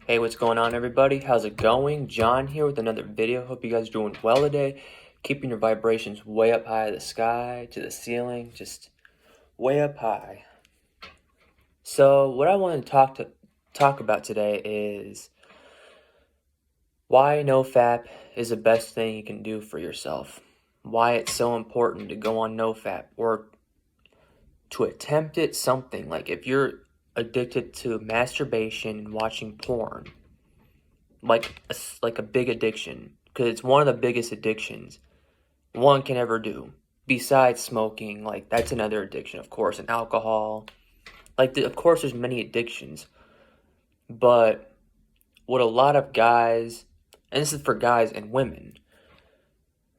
Hey, what's going on, everybody? How's it going? John here with another video. Hope you guys are doing well today. Keeping your vibrations way up high to the sky, to the ceiling, just way up high. So, what I want to talk about today is why Nofap is the best thing you can do for yourself. Why it's so important to go on Nofap or to attempt it. Something like if you're addicted to masturbation and watching porn, like a big addiction, because it's one of the biggest addictions one can ever do. Besides smoking, like that's another addiction, of course, and alcohol. Of course, there's many addictions, but what a lot of guys, and this is for guys and women.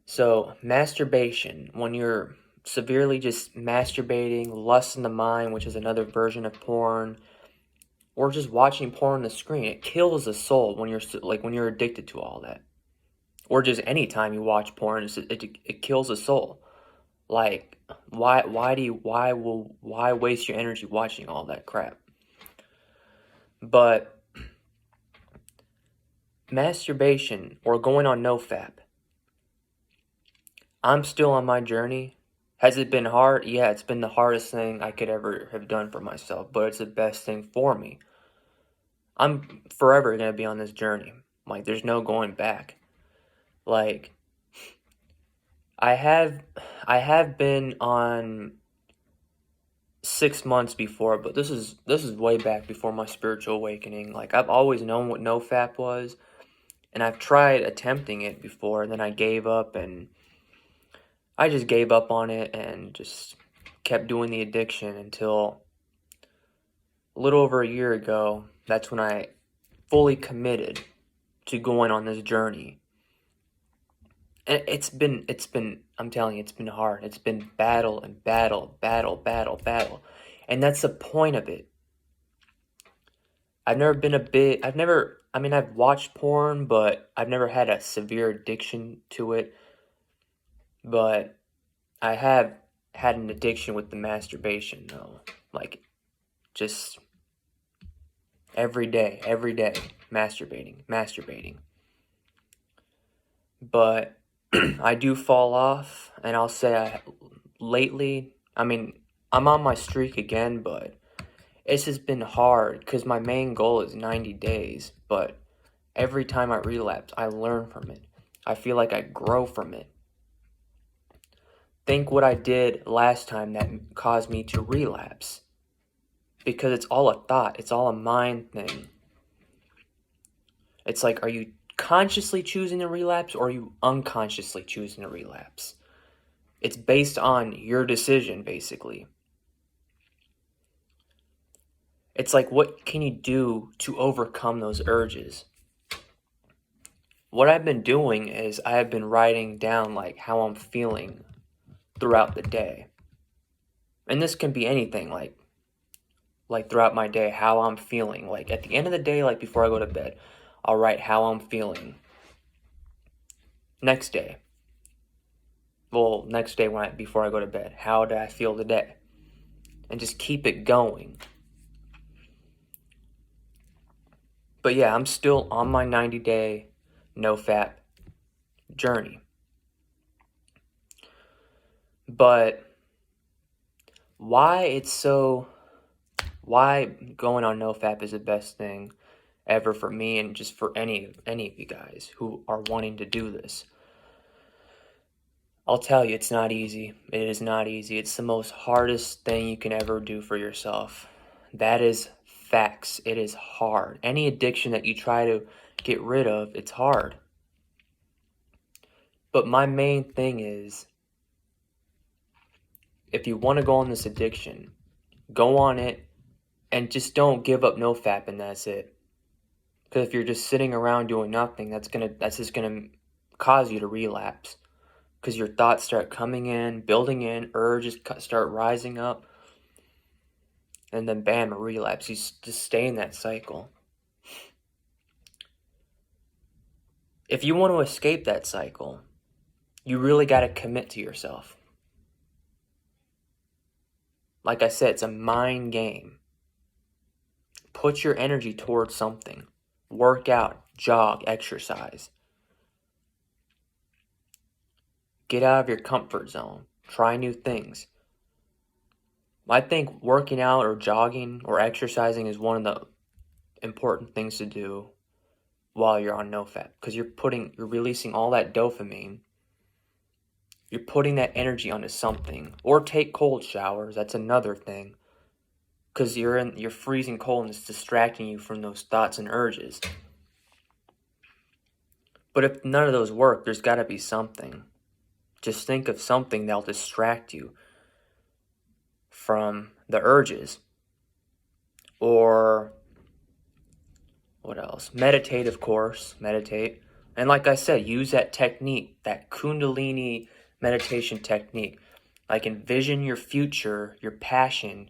So masturbation, when you're severely just masturbating, lust in the mind, which is another version of porn, or just watching porn on the screen, it kills the soul when you're addicted to all that. Or just any time you watch porn, it kills the soul. Like, why waste your energy watching all that crap? But masturbation or going on Nofap, I'm still on my journey. Has it been hard? Yeah, it's been the hardest thing I could ever have done for myself, but it's the best thing for me. I'm forever gonna be on this journey. Like, there's no going back. Like, I have been on 6 months before, but this is way back before my spiritual awakening. Like, I've always known what Nofap was, and I've tried attempting it before, and then I gave up, and I just gave up on it and just kept doing the addiction until a little over a year ago. That's when I fully committed to going on this journey. And I'm telling you, it's been hard. It's been battle and battle, battle, battle, battle. And that's the point of it. I've watched porn, but I've never had a severe addiction to it. But I have had an addiction with the masturbation, though. Like, just every day, masturbating. But I do fall off, and I'll say lately, I'm on my streak again, but it's just been hard because my main goal is 90 days, but every time I relapse, I learn from it. I feel like I grow from it. Think what I did last time that caused me to relapse. Because it's all a thought, it's all a mind thing. It's like, are you consciously choosing to relapse or are you unconsciously choosing to relapse? It's based on your decision, basically. It's like, what can you do to overcome those urges? What I've been doing is I have been writing down like how I'm feeling throughout the day. And this can be anything, like throughout my day, how I'm feeling. Like at the end of the day, like before I go to bed, I'll write how I'm feeling. Next day, before I go to bed, how did I feel today? And just keep it going. But yeah, I'm still on my 90-day Nofap journey. But why going on Nofap is the best thing ever for me and just for any of you guys who are wanting to do this. I'll tell you, it's not easy. It is not easy. It's the most hardest thing you can ever do for yourself. That is facts. It is hard. Any addiction that you try to get rid of, it's hard. But my main thing is, if you want to go on this addiction, go on it and just don't give up Nofap and that's it. Because if you're just sitting around doing nothing, that's just gonna cause you to relapse. Because your thoughts start coming in, building in, urges start rising up, and then bam, a relapse. You just stay in that cycle. If you want to escape that cycle, you really got to commit to yourself. Like I said, it's a mind game. Put your energy towards something. Work out, jog, exercise. Get out of your comfort zone. Try new things. I think working out or jogging or exercising is one of the important things to do while you're on Nofap, because you're releasing all that dopamine. You're putting that energy onto something. Or take cold showers. That's another thing. Because you're freezing cold and it's distracting you from those thoughts and urges. But if none of those work, there's got to be something. Just think of something that'll distract you from the urges. Or what else? Meditate, of course. Meditate. And like I said, use that technique, that Kundalini meditation technique. Like envision your future, your passion.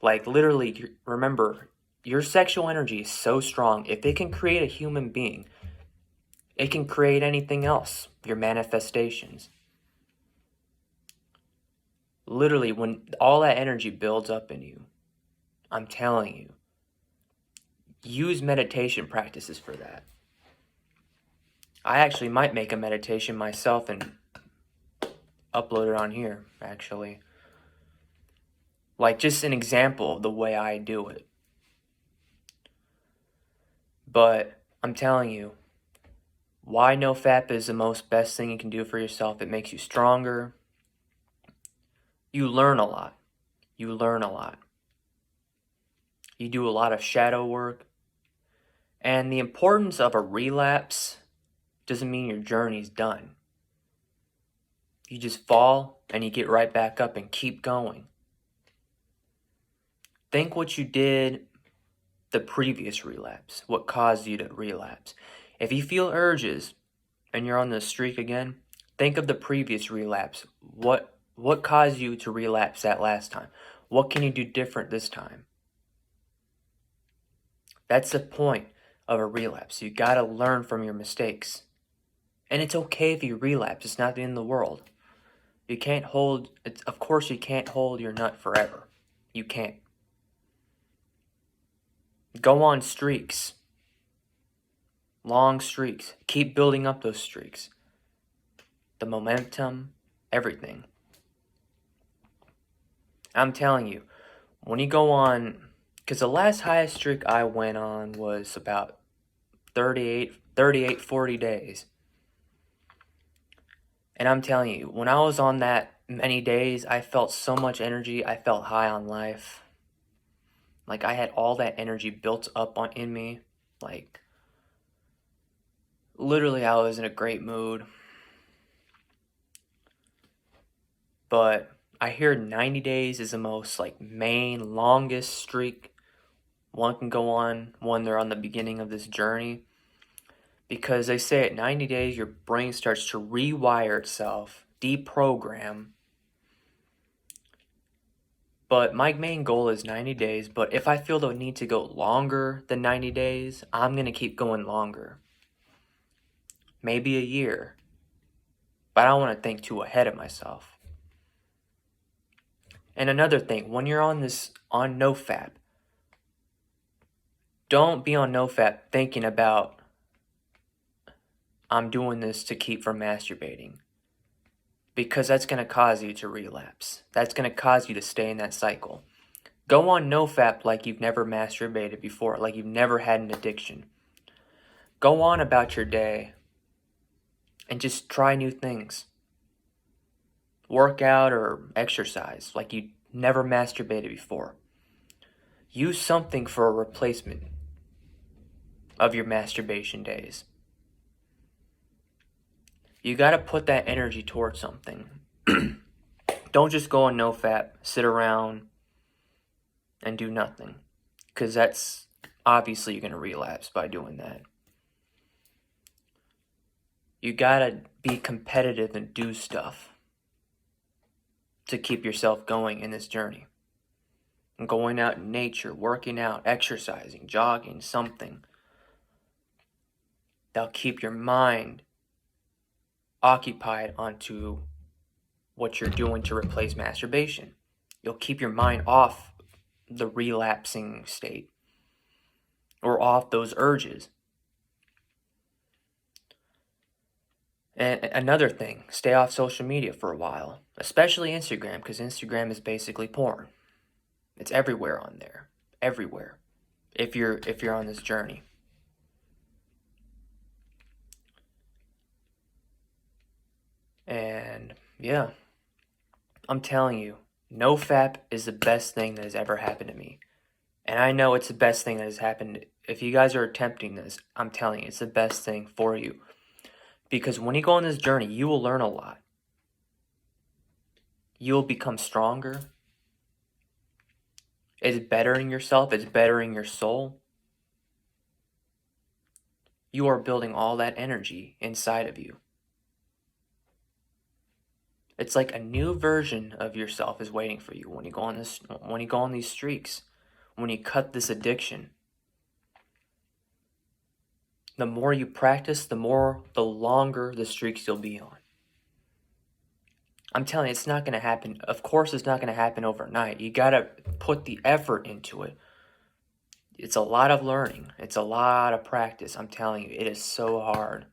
Like literally, remember, your sexual energy is so strong. If it can create a human being, it can create anything else, your manifestations. Literally, when all that energy builds up in you, I'm telling you, use meditation practices for that. I actually might make a meditation myself and upload it on here, actually. Like just an example of the way I do it. But I'm telling you, why Nofap is the most best thing you can do for yourself. It makes you stronger. You learn a lot. You learn a lot. You do a lot of shadow work. And the importance of a relapse doesn't mean your journey's done. You just fall and you get right back up and keep going. Think what you did the previous relapse, what caused you to relapse. If you feel urges and you're on the streak again, think of the previous relapse. What caused you to relapse that last time? What can you do different this time? That's the point of a relapse. You got to learn from your mistakes. And it's okay if you relapse. It's not the end of the world. You can't hold, of course you can't hold your nut forever. You can't. Go on streaks. Long streaks. Keep building up those streaks. The momentum, everything. I'm telling you, when you go on, because the last highest streak I went on was about 40 days. And I'm telling you, when I was on that many days, I felt so much energy. I felt high on life. Like I had all that energy built up in me. Like literally I was in a great mood. But I hear 90 days is the most main longest streak one can go on when they're on the beginning of this journey. Because they say at 90 days your brain starts to rewire itself, deprogram. But my main goal is 90 days, but if I feel the need to go longer than 90 days, I'm going to keep going longer. Maybe a year. But I don't want to think too ahead of myself. And another thing, when you're on Nofap, don't be on Nofap thinking about, I'm doing this to keep from masturbating. Because that's going to cause you to relapse. That's going to cause you to stay in that cycle. Go on Nofap like you've never masturbated before, like you've never had an addiction. Go on about your day and just try new things. Work out or exercise like you never masturbated before. Use something for a replacement of your masturbation days. You got to put that energy towards something. Don't just go on Nofap, sit around, and do nothing. Because that's obviously you're going to relapse by doing that. You got to be competitive and do stuff to keep yourself going in this journey. And going out in nature, working out, exercising, jogging, something. That'll keep your mind occupied onto what you're doing to replace masturbation. You'll keep your mind off the relapsing state or off those urges. And another thing, stay off social media for a while, especially Instagram, because Instagram is basically porn. It's everywhere on there, everywhere. If you're on this journey. And yeah, I'm telling you, Nofap is the best thing that has ever happened to me. And I know it's the best thing that has happened. If you guys are attempting this, I'm telling you, it's the best thing for you. Because when you go on this journey, you will learn a lot. You will become stronger. It's bettering yourself. It's bettering your soul. You are building all that energy inside of you. It's like a new version of yourself is waiting for you when you go on this, when you go on these streaks, when you cut this addiction. The more you practice, the longer the streaks you'll be on. I'm telling you, it's not going to happen. Of course, it's not going to happen overnight. You got to put the effort into it. It's a lot of learning. It's a lot of practice. I'm telling you, it is so hard.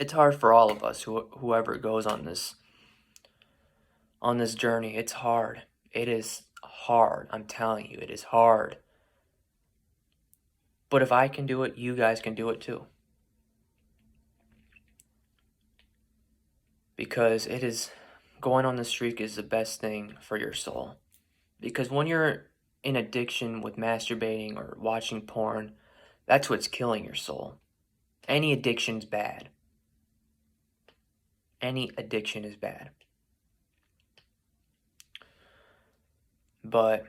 It's hard for all of us, whoever goes on this journey. It's hard. It is hard. I'm telling you, it is hard. But if I can do it, you guys can do it too. Because going on the streak is the best thing for your soul. Because when you're in addiction with masturbating or watching porn, that's what's killing your soul. Any addiction's bad. Any addiction is bad. But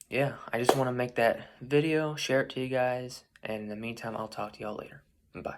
yeah, I just want to make that video, share it to you guys, and in the meantime, I'll talk to y'all later. Bye.